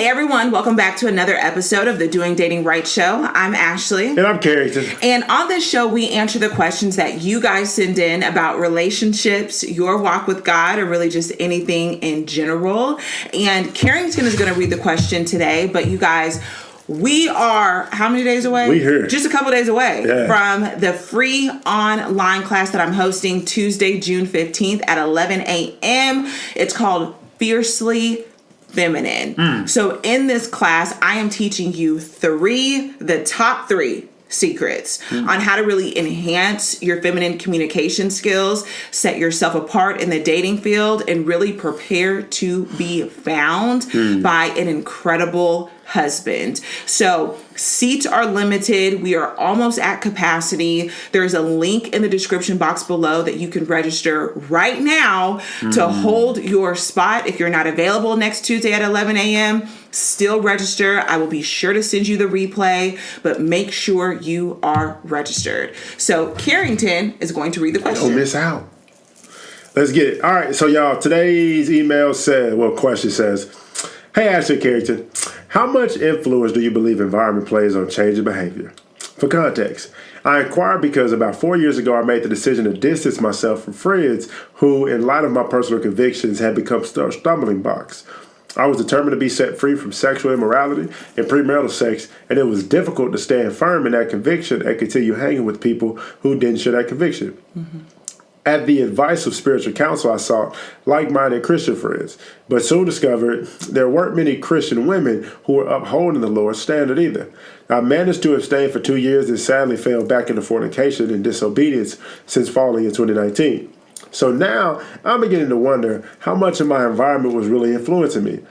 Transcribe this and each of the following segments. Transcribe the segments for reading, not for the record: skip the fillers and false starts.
Hey everyone, welcome back to another episode of the Doing Dating Right show. I'm Ashley. And I'm Carrington. And on this show, we answer the questions that you guys send in about relationships, your walk with God, or really just anything in general. And Carrington is going to read the question today, but you guys, we are how many days away? We here. Just a couple days away from the free online class that I'm hosting Tuesday, June 15th at 11 a.m. It's called Fiercely Feminine. So in this class, I am teaching you the top three secrets on how to really enhance your feminine communication skills, set yourself apart in the dating field, and really prepare to be found by an incredible husband. So seats are limited. We are almost at capacity. There's a link in the description box below that you can register right now to hold your spot. If you're not available next Tuesday at 11 a.m., still register. I will be sure to send you the replay, but make sure you are registered. So Carrington is going to read the question. Don't miss out. Let's get it. All right, so y'all, today's question says, hey, Ashley Carrington, how much influence do you believe environment plays on changing behavior? For context, I inquired because about 4 years ago, I made the decision to distance myself from friends who, in light of my personal convictions, had become stumbling blocks. I was determined to be set free from sexual immorality and premarital sex, and it was difficult to stand firm in that conviction and continue hanging with people who didn't share that conviction. At the advice of spiritual counsel, I sought like-minded Christian friends, but soon discovered there weren't many Christian women who were upholding the Lord's standard either. I managed to abstain for 2 years and sadly fell back into fornication and disobedience since falling in 2019. So now I'm beginning to wonder how much of my environment was really influencing me.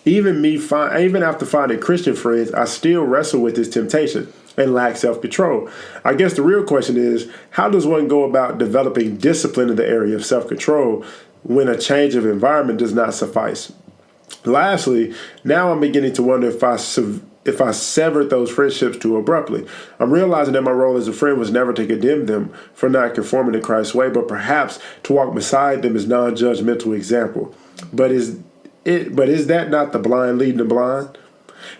Even after finding Christian friends, I still wrestle with this temptation and lack self-control. I guess the real question is, how does one go about developing discipline in the area of self-control when a change of environment does not suffice? Lastly, now I'm beginning to wonder if I severed those friendships too abruptly. I'm realizing that my role as a friend was never to condemn them for not conforming to Christ's way, but perhaps to walk beside them as non-judgmental example. But is that not the blind leading the blind?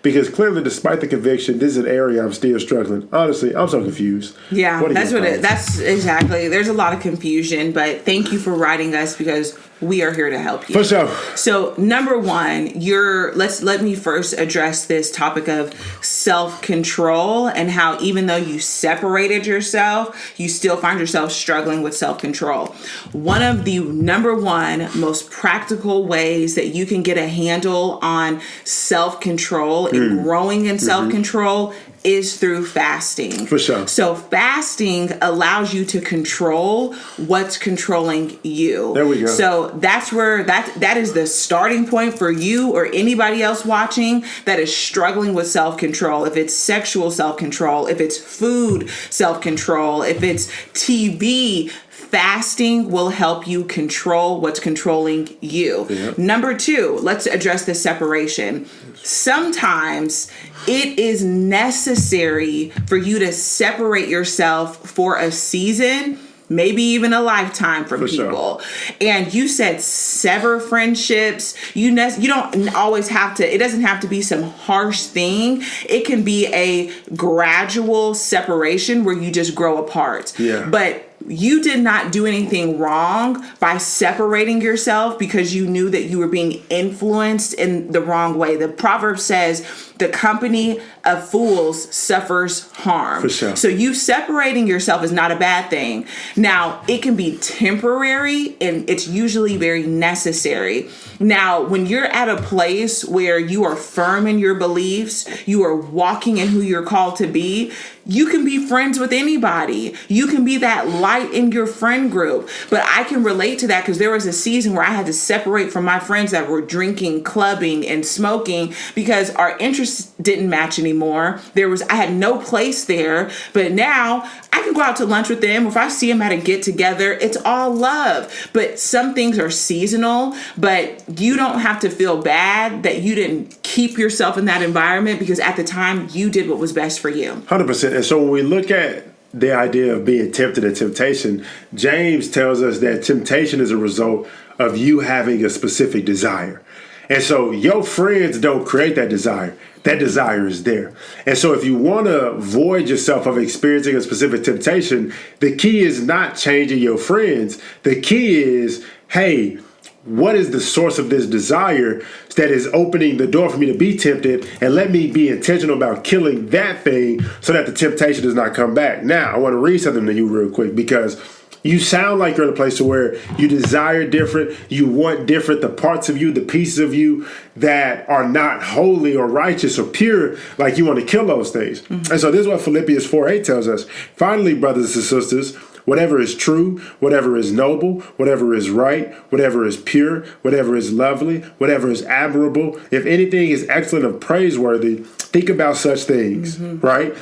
Because clearly, despite the conviction, this is an area I'm still struggling. Honestly, I'm so confused. Yeah, that's exactly. There's a lot of confusion, but thank you for writing us because we are here to help you. For sure. So number one, let me first address this topic of self-control and how even though you separated yourself, you still find yourself struggling with self-control. One of the number one most practical ways that you can get a handle on self-control and growing in self-control is through fasting. For sure. So fasting allows you to control what's controlling you. There we go. So that's where that is the starting point for you or anybody else watching that is struggling with self-control. If it's sexual self-control, if it's food self-control, if it's TV, fasting will help you control what's controlling you. Yep. Number two, let's address the separation. Sometimes it is necessary for you to separate yourself for a season, maybe even a lifetime from people. Sure. And you said sever friendships. You don't always have to, it doesn't have to be some harsh thing. It can be a gradual separation where you just grow apart. Yeah. But you did not do anything wrong by separating yourself because you knew that you were being influenced in the wrong way. The proverb says, the company of fools suffers harm. For sure. So you separating yourself is not a bad thing. Now, it can be temporary and it's usually very necessary. Now, when you're at a place where you are firm in your beliefs, you are walking in who you're called to be, you can be friends with anybody. You can be that light in your friend group. But I can relate to that because there was a season where I had to separate from my friends that were drinking, clubbing, and smoking because our interests didn't match anymore. I had no place there. But now I can go out to lunch with them. If I see them at a get together, it's all love. But some things are seasonal, but you don't have to feel bad that you didn't keep yourself in that environment because at the time you did what was best for you. 100%. And so when we look at the idea of being tempted and temptation, James tells us that temptation is a result of you having a specific desire. And so your friends don't create that desire. That desire is there. And so if you want to void yourself of experiencing a specific temptation, the key is not changing your friends. The key is, hey, what is the source of this desire that is opening the door for me to be tempted, and let me be intentional about killing that thing so that the temptation does not come back. Now, I want to read something to you real quick, because you sound like you're in a place to where you desire different, you want different, the parts of you, the pieces of you that are not holy or righteous or pure, like you want to kill those things. Mm-hmm. And so this is what Philippians 4:8 tells us. Finally, brothers and sisters, whatever is true, whatever is noble, whatever is right, whatever is pure, whatever is lovely, whatever is admirable, if anything is excellent or praiseworthy, think about such things, right?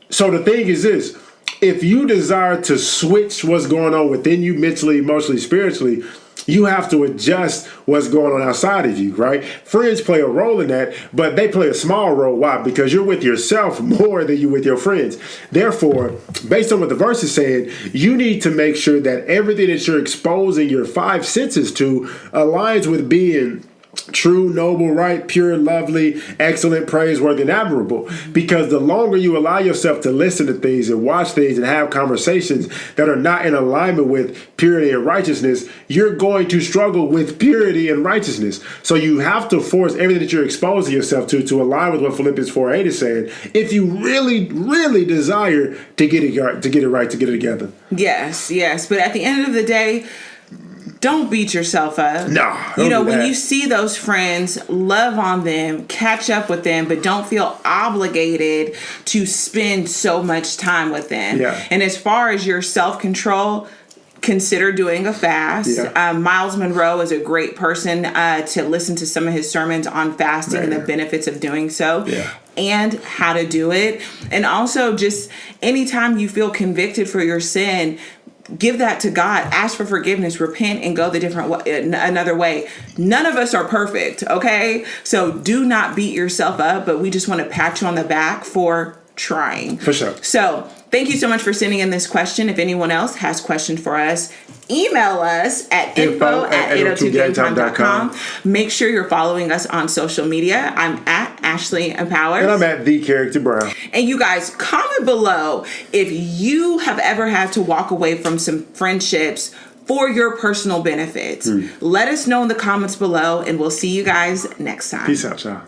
So the thing is this: if you desire to switch what's going on within you mentally, emotionally, spiritually, you have to adjust what's going on outside of you, right? Friends play a role in that, but they play a small role. Why? Because you're with yourself more than you with your friends. Therefore, based on what the verse is saying, you need to make sure that everything that you're exposing your five senses to aligns with being true, noble, right, pure, lovely, excellent, praiseworthy, and admirable. Because the longer you allow yourself to listen to things and watch things and have conversations that are not in alignment with purity and righteousness, you're going to struggle with purity and righteousness. So you have to force everything that you're exposing yourself to align with what Philippians 4:8 is saying, if you really, really desire to get it right, to get it together. Yes. But at the end of the day, don't beat yourself up. No. When you see those friends, love on them, catch up with them, but don't feel obligated to spend so much time with them. Yeah. And as far as your self-control, consider doing a fast. Yeah. Miles Monroe is a great person to listen to some of his sermons on fasting and the benefits of doing so. Yeah. And how to do it. And also, just anytime you feel convicted for your sin, give that to God. Ask for forgiveness, repent, and go the different way, another way. None of us are perfect, okay? So do not beat yourself up, but we just want to pat you on the back for trying. For sure. So thank you so much for sending in this question. If anyone else has questions for us, email us at info@802gametime.com. Make sure you're following us on social media. I'm at Ashley Empowers. And I'm at The Character Brown. And you guys, comment below if you have ever had to walk away from some friendships for your personal benefits. Let us know in the comments below, and we'll see you guys next time. Peace out, y'all.